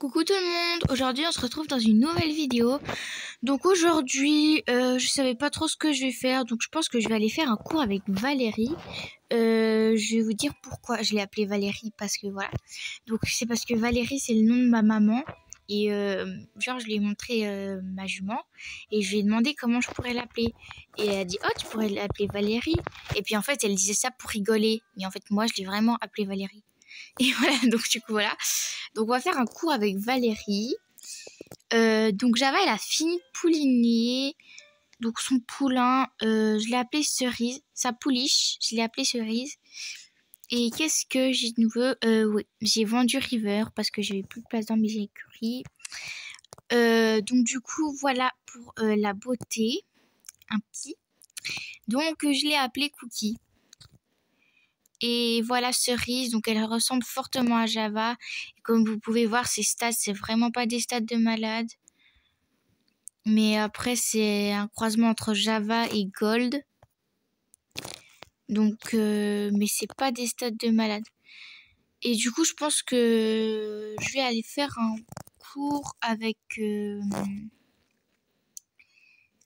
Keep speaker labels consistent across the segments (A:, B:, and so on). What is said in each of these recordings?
A: Coucou tout le monde, aujourd'hui on se retrouve dans une nouvelle vidéo. Donc aujourd'hui je savais pas trop ce que je vais faire, donc je pense que je vais aller faire un cours avec Valérie. Je vais vous dire pourquoi je l'ai appelée Valérie, parce que voilà. Donc c'est parce que Valérie c'est le nom de ma maman. Et genre je lui ai montré ma jument et je lui ai demandé comment je pourrais l'appeler. Et elle a dit oh tu pourrais l'appeler Valérie. Et puis en fait elle disait ça pour rigoler. Mais en fait moi je l'ai vraiment appelée Valérie. Et voilà, donc du coup voilà. Donc on va faire un cours avec Valérie. Donc Java elle a fini de pouliner. Donc son poulain, je l'ai appelé Cerise. Sa pouliche, je l'ai appelé Cerise. Et qu'est-ce que j'ai de nouveau? Oui, j'ai vendu River parce que j'avais plus de place dans mes écuries. Donc du coup voilà pour la beauté. Un petit. Donc je l'ai appelé Cookie. Et voilà Cerise, donc elle ressemble fortement à Java. Et comme vous pouvez voir, ses stats, c'est vraiment pas des stats de malade. Mais après, c'est un croisement entre Java et Gold. Donc, mais c'est pas des stats de malade. Et du coup, je pense que je vais aller faire un cours avec...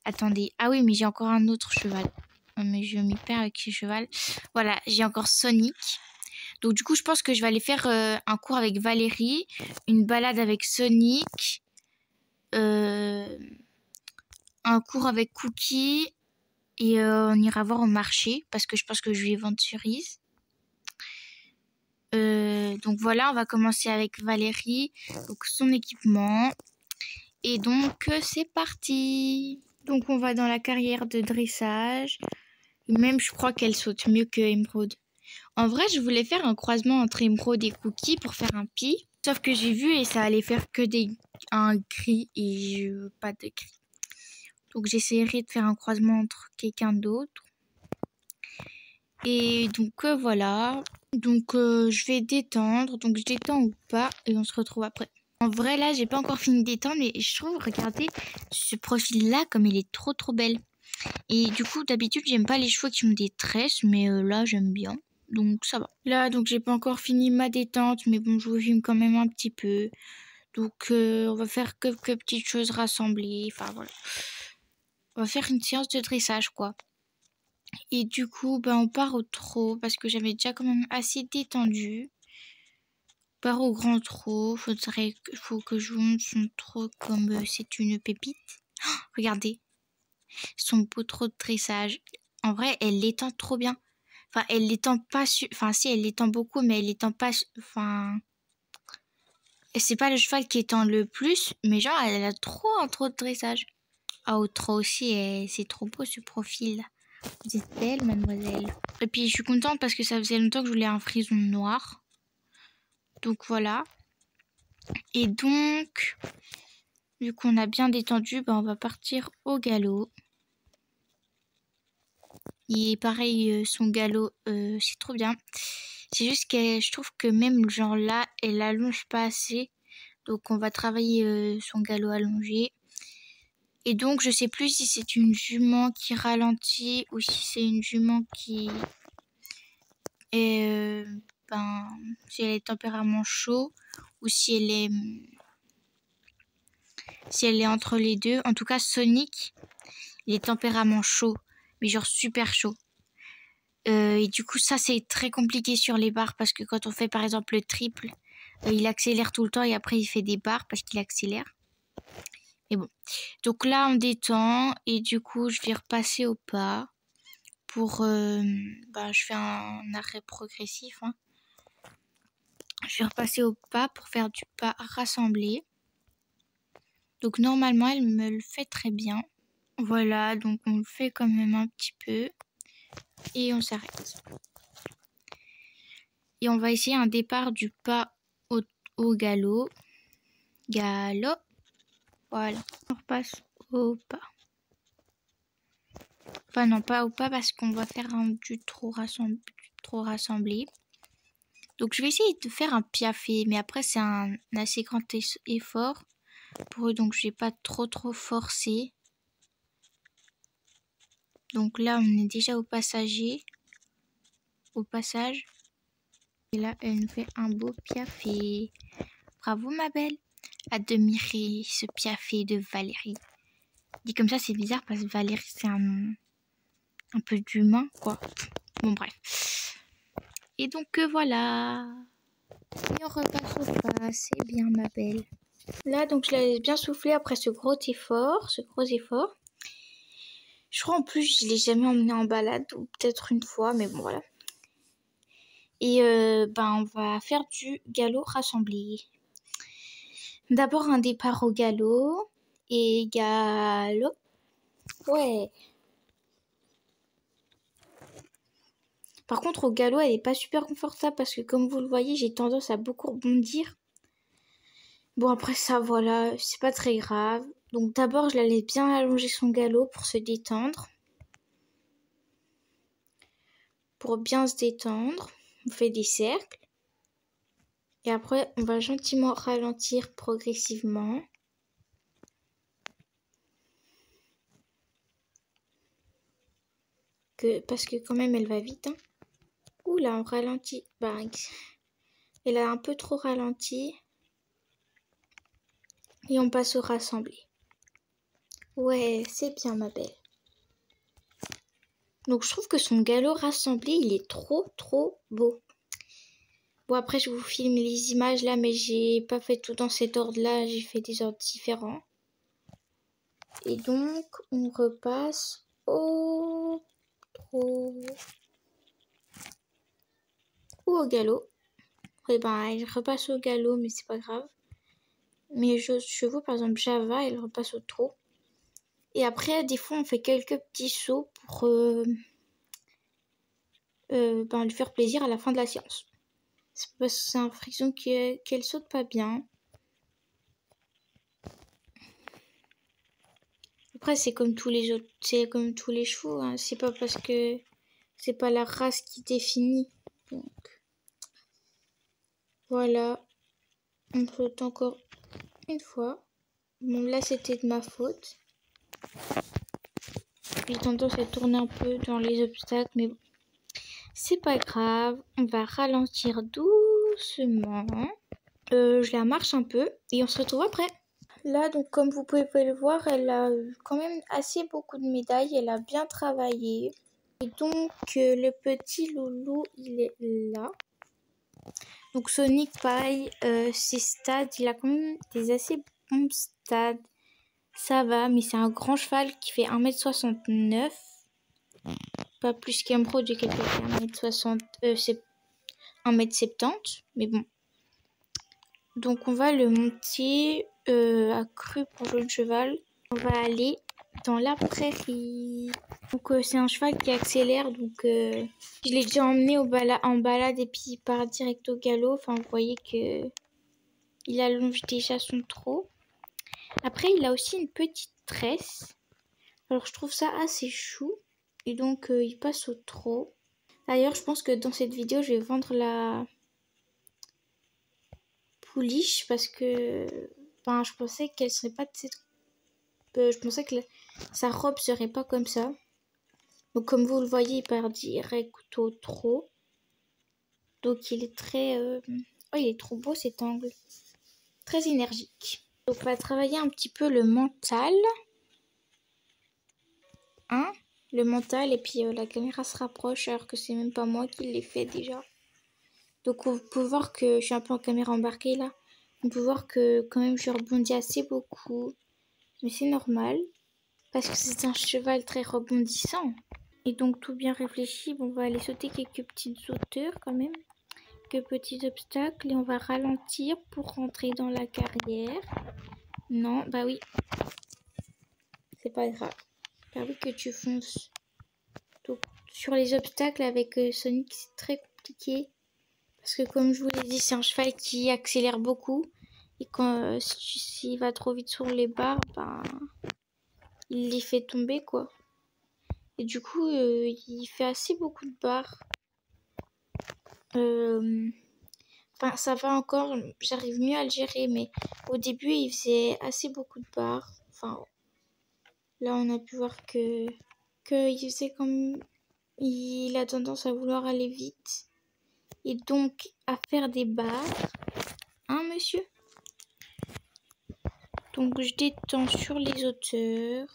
A: Attendez. Ah oui, mais j'ai encore un autre cheval. Mais je m'y perds avec ce cheval. Voilà, j'ai encore Sonic. Donc du coup, je pense que je vais aller faire un cours avec Valérie, une balade avec Sonic, un cours avec Cookie, et on ira voir au marché, parce que je pense que je vais vendre Cerise. Donc voilà, on va commencer avec Valérie, donc son équipement. Et donc c'est parti. Donc on va dans la carrière de dressage. Même je crois qu'elle saute mieux que Emeraude. En vrai, je voulais faire un croisement entre Emeraude et Cookie pour faire un pie. Sauf que j'ai vu et ça allait faire que un gris et je veux pas de gris. Donc j'essaierai de faire un croisement entre quelqu'un d'autre. Et donc voilà. Donc je vais détendre. Donc je détends ou pas et on se retrouve après. En vrai là, j'ai pas encore fini de détendre, mais je trouve, regardez, ce profil là comme il est trop belle. Et du coup, d'habitude, j'aime pas les cheveux qui ont des tresses, mais là, j'aime bien. Donc, ça va. Là, donc, j'ai pas encore fini ma détente, mais bon, je vous filme quand même un petit peu. Donc, on va faire que petites choses rassemblées. Enfin, voilà. On va faire une séance de dressage, quoi. Et du coup, ben, on part au trot, parce que j'avais déjà quand même assez détendu. On part au grand trot. Faut que je vous montre son trot comme c'est une pépite. Oh, regardez. Son beau trot de dressage. En vrai, elle l'étend trop bien. Enfin, elle l'étend pas... Enfin, si, elle l'étend beaucoup, mais elle l'étend pas... Enfin... C'est pas le cheval qui étend le plus, mais genre, elle a trop un trot de dressage. Ah, au trot aussi, c'est trop beau ce profil. Vous êtes belle, mademoiselle. Et puis, je suis contente parce que ça faisait longtemps que je voulais un frison noir. Donc, voilà. Et donc, vu qu'on a bien détendu, ben, on va partir au galop. Et pareil, son galop, c'est trop bien. C'est juste que je trouve que même genre là, elle allonge pas assez. Donc on va travailler son galop allongé. Et donc je sais plus si c'est une jument qui ralentit ou si c'est une jument qui est, si elle est tempérament chaud ou si elle est entre les deux. En tout cas, Sonic, il est tempérament chaud, mais genre super chaud. Et du coup, ça, c'est très compliqué sur les barres parce que quand on fait, par exemple, le triple, il accélère tout le temps et après, il fait des barres parce qu'il accélère. Mais bon. Donc là, on détend et du coup, je vais repasser au pas pour... je fais un arrêt progressif. Hein. Je vais repasser au pas pour faire du pas rassemblé. Donc normalement, elle me le fait très bien. Voilà, donc on le fait quand même un petit peu. Et on s'arrête. Et on va essayer un départ du pas au galop. Galop. Voilà. On repasse au pas. Enfin non, pas au pas parce qu'on va faire du trop rassemblé. Donc je vais essayer de faire un piafé. Mais après c'est un assez grand effort. Pour eux, donc je vais pas trop forcer. Donc là on est déjà au passage. Et là elle nous fait un beau piafé. Bravo ma belle. admirer ce piafé de Valérie. Dit comme ça, c'est bizarre parce que Valérie, c'est un nom un peu d'humain, quoi. Bon, bref. Et donc, voilà. Et on repasse au pas. C'est bien, ma belle. Là, donc, je la laisse bien souffler après ce gros effort. Je crois en plus, je l'ai jamais emmenée en balade, ou peut-être une fois, mais bon, voilà. Et on va faire du galop rassemblé. D'abord, un départ au galop. Et galop. Ouais. Par contre, au galop, elle est pas super confortable parce que comme vous le voyez, j'ai tendance à beaucoup rebondir. Bon, après ça, voilà, c'est pas très grave. Donc d'abord, je la laisse bien allonger son galop pour se détendre. Pour bien se détendre, on fait des cercles. Et après, on va gentiment ralentir progressivement. Parce que quand même, elle va vite. Hein. Ouh là, on ralentit. Elle a un peu trop ralenti. Et on passe au rassemblé. Ouais, c'est bien ma belle. Donc je trouve que son galop rassemblé, il est trop beau. Bon après je vous filme les images là, mais j'ai pas fait tout dans cet ordre là, j'ai fait des ordres différents. Et donc on repasse au galop. Et elle repasse au galop, mais c'est pas grave. Mais chevaux, par exemple Java, elle repasse au trot. Et après, des fois, on fait quelques petits sauts pour lui faire plaisir à la fin de la séance. C'est parce que c'est un friction qu'elle saute pas bien. Après, c'est comme tous les autres, c'est comme tous les chevaux. Hein. C'est pas parce que c'est pas la race qui définit. Donc, voilà. On saute encore une fois. Bon, là, c'était de ma faute. J'ai tendance à tourner un peu dans les obstacles, mais bon. C'est pas grave. On va ralentir doucement. Je la marche un peu et on se retrouve après. Là, donc comme vous pouvez le voir, elle a quand même assez beaucoup de médailles. Elle a bien travaillé. Et donc, le petit loulou, il est là. Donc, Sonic, pareil, ses stats, il a quand même des assez bons stats. Ça va, mais c'est un grand cheval qui fait 1m69. Pas plus qu'Emeraude, j'ai quelqu'un qui fait 1m70. Mais bon. Donc, on va le monter à cru pour le cheval. On va aller dans la prairie. Donc c'est un cheval qui accélère, donc je l'ai déjà emmené en balade et puis il part direct au galop. Enfin vous voyez que il allonge déjà son trot. Après il a aussi une petite tresse. Alors je trouve ça assez chou. Et donc il passe au trot. D'ailleurs je pense que dans cette vidéo je vais vendre la pouliche parce que je pensais qu'elle serait pas de cette... je pensais que sa robe serait pas comme ça. Donc comme vous le voyez, il part direct au trot. Donc il est très... il est trop beau cet angle. Très énergique. Donc on va travailler un petit peu le mental. Hein? Le mental et puis la caméra se rapproche alors que c'est même pas moi qui l'ai fait déjà. Donc vous pouvez voir que je suis un peu en caméra embarquée là. On peut voir que quand même je rebondis assez beaucoup. Mais c'est normal. Parce que c'est un cheval très rebondissant. Et donc tout bien réfléchi. Bon, on va aller sauter quelques petites hauteurs quand même. Quelques petits obstacles. Et on va ralentir pour rentrer dans la carrière. Non, bah oui. C'est pas grave. Bah oui que tu fonces. Donc sur les obstacles avec Sonic c'est très compliqué. Parce que comme je vous l'ai dit, c'est un cheval qui accélère beaucoup. Et quand s'il va trop vite sur les barres, il les fait tomber quoi. Et du coup, il fait assez beaucoup de barres. Ça va encore, j'arrive mieux à le gérer, mais au début, il faisait assez beaucoup de barres. Enfin, là, on a pu voir que il faisait comme... Il a tendance à vouloir aller vite. Et donc, à faire des barres. Hein, monsieur? Donc je détends sur les hauteurs.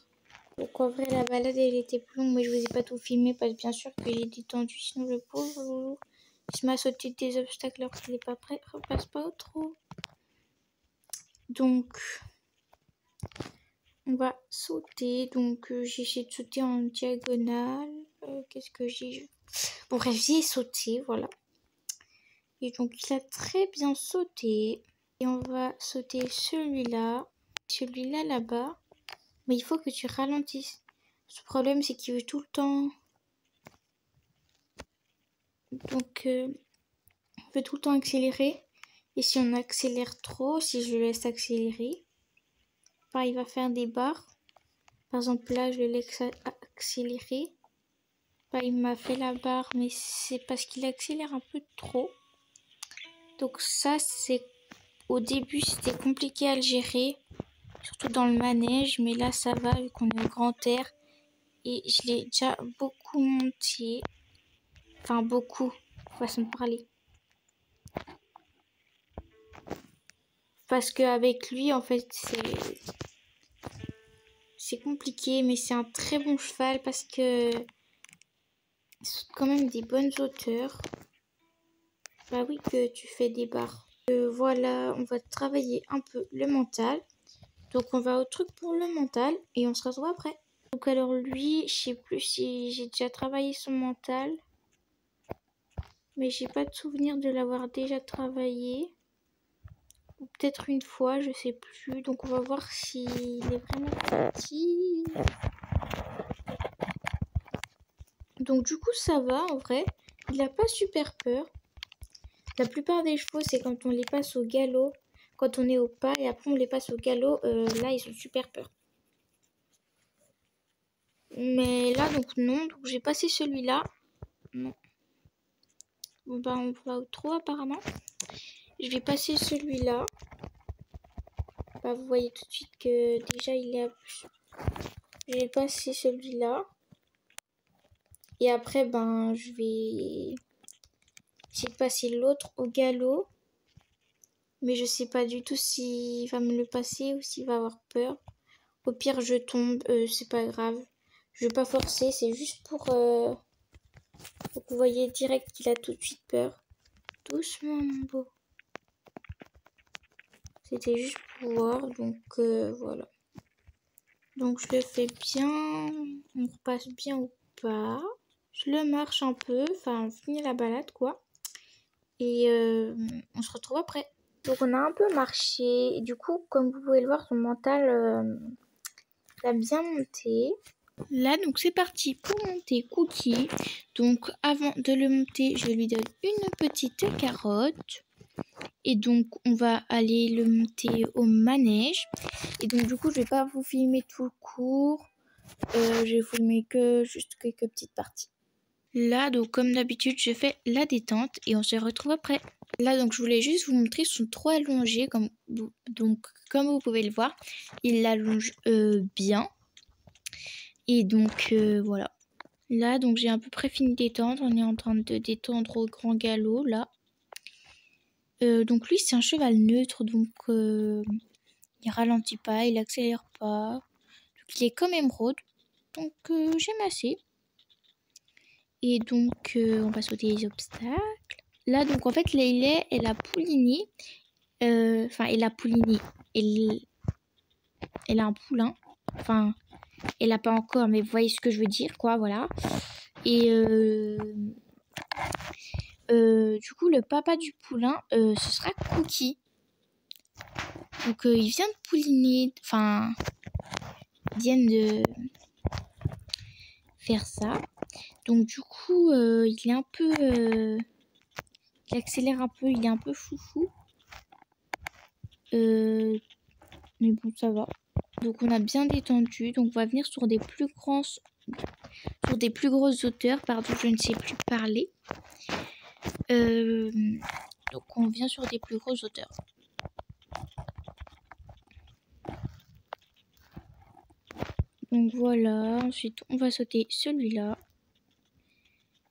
A: Donc en vrai la balade elle était plus longue mais je vous ai pas tout filmé parce que bien sûr que j'ai détendu sinon le pauvre loulou il se m'a sauté des obstacles alors qu'il n'est pas prêt, repasse pas au trou. Donc on va sauter, donc j'ai essayé de sauter en diagonale. Qu'est-ce que j'ai... Bon bref j'ai sauté, voilà. Et donc il a très bien sauté. Et on va sauter celui-là, celui-là là-bas. Mais il faut que tu ralentisses. Ce problème, c'est qu'il veut tout le temps... Donc, il veut tout le temps accélérer. Et si on accélère trop, si je le laisse accélérer, bah, il va faire des barres. Par exemple, là, je le laisse accélérer. Bah, il m'a fait la barre, mais c'est parce qu'il accélère un peu trop. Donc ça, c'est... Au début, c'était compliqué à le gérer. Surtout dans le manège. Mais là, ça va, vu qu'on est au grand air. Et je l'ai déjà beaucoup monté. Enfin, beaucoup. Façon de parler. Parce qu'avec lui, en fait, c'est compliqué. Mais c'est un très bon cheval parce que il saute quand même des bonnes hauteurs. Bah oui que tu fais des barres. Voilà, on va travailler un peu le mental. Donc on va au truc pour le mental et on se retrouve après. Donc alors lui, je sais plus si j'ai déjà travaillé son mental. Mais j'ai pas de souvenir de l'avoir déjà travaillé. Ou peut-être une fois, je sais plus. Donc on va voir s'il est vraiment petit. Donc du coup ça va en vrai. Il a pas super peur. La plupart des chevaux, c'est quand on les passe au galop, quand on est au pas et après on les passe au galop, là ils ont super peur. Mais là donc non, donc j'ai passé celui-là. Non. Bon bah on va au trot apparemment. Je vais passer celui-là. Bah vous voyez tout de suite que déjà il est à... Je vais passer celui-là. Et après ben je vais essayer de passer l'autre au galop. Mais je sais pas du tout s'il va me le passer ou s'il va avoir peur. Au pire, je tombe, c'est pas grave. Je vais pas forcer, c'est juste pour que vous voyez direct qu'il a tout de suite peur. Doucement, mon beau. C'était juste pour voir, donc voilà. Donc je le fais bien, on repasse bien au pas. Je le marche un peu, enfin on finit la balade quoi. Et on se retrouve après. Donc on a un peu marché, et du coup comme vous pouvez le voir, son mental a bien monté. Là donc c'est parti pour monter Cookie. Donc avant de le monter, je lui donne une petite carotte. Et donc on va aller le monter au manège. Et donc du coup je vais pas vous filmer tout le cours. Je vais filmer que juste quelques petites parties. Là donc comme d'habitude je fais la détente et on se retrouve après. Là donc je voulais juste vous montrer son trot allongé comme vous pouvez le voir. Il l'allonge bien. Et donc voilà. Là donc j'ai à peu près fini de détendre. On est en train de détendre au grand galop là. Donc lui c'est un cheval neutre donc il ralentit pas, il accélère pas. Donc il est comme émeraude. Donc j'aime assez. Et donc on va sauter les obstacles. Là donc en fait Leïlé elle a pouliné. Enfin elle a pouliné. Elle a un poulain. Enfin elle a pas encore mais vous voyez ce que je veux dire quoi voilà. Et du coup le papa du poulain ce sera Cookie. Donc il vient de pouliner. Enfin ils viennent de faire ça. Donc du coup il est un peu il accélère un peu, il est un peu foufou. Mais bon ça va. Donc on a bien détendu. Donc on va venir sur des plus grosses hauteurs. Pardon, je ne sais plus parler. Donc on vient sur des plus grosses hauteurs. Donc voilà, ensuite on va sauter celui-là.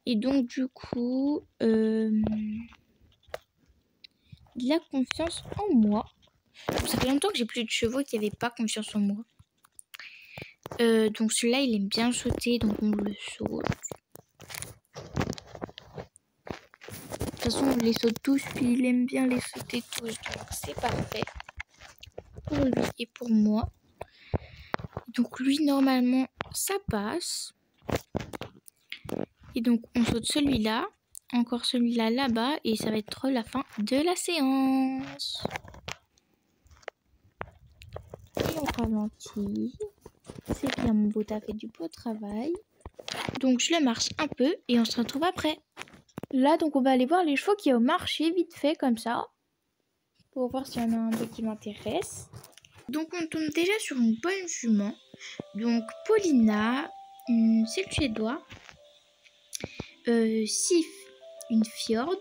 A: Et donc du coup, il a confiance en moi. Ça fait longtemps que j'ai plus de chevaux qui n'avaient pas confiance en moi. Donc celui-là, il aime bien sauter, donc on le saute. De toute façon, on les saute tous, puis il aime bien les sauter tous, donc c'est parfait. Pour lui et pour moi. Donc lui, normalement, ça passe. Et donc, on saute celui-là, encore celui-là là-bas, et ça va être la fin de la séance. Et on ralentit. C'est bien, mon beau, t'as fait du beau travail. Donc, je le marche un peu, et on se retrouve après. Là, donc, on va aller voir les chevaux qui ont marché vite fait, comme ça. Pour voir s'il y en a un qui m'intéresse. Donc, on tombe déjà sur une bonne jument. Donc, Paulina, c'est le suédois. Sif, une fjord.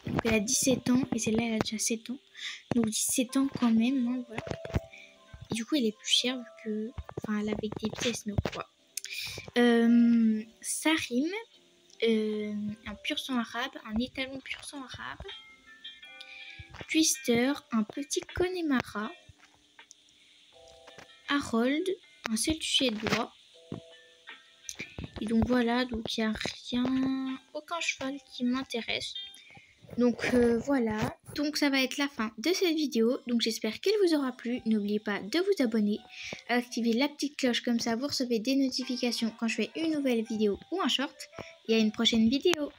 A: Donc elle a 17 ans et celle-là elle a déjà 7 ans. Donc 17 ans quand même, hein, voilà. Et du coup elle est plus chère vu que... Enfin elle avait des pièces donc quoi. Sarim, un pur sang arabe, un étalon pur sang arabe. Twister, un petit Connemara. Harold, un seul suédois. Et donc voilà, donc il n'y a rien, aucun cheval qui m'intéresse. Donc voilà, donc ça va être la fin de cette vidéo. Donc j'espère qu'elle vous aura plu. N'oubliez pas de vous abonner, activer la petite cloche comme ça vous recevez des notifications quand je fais une nouvelle vidéo ou un short. Et à une prochaine vidéo.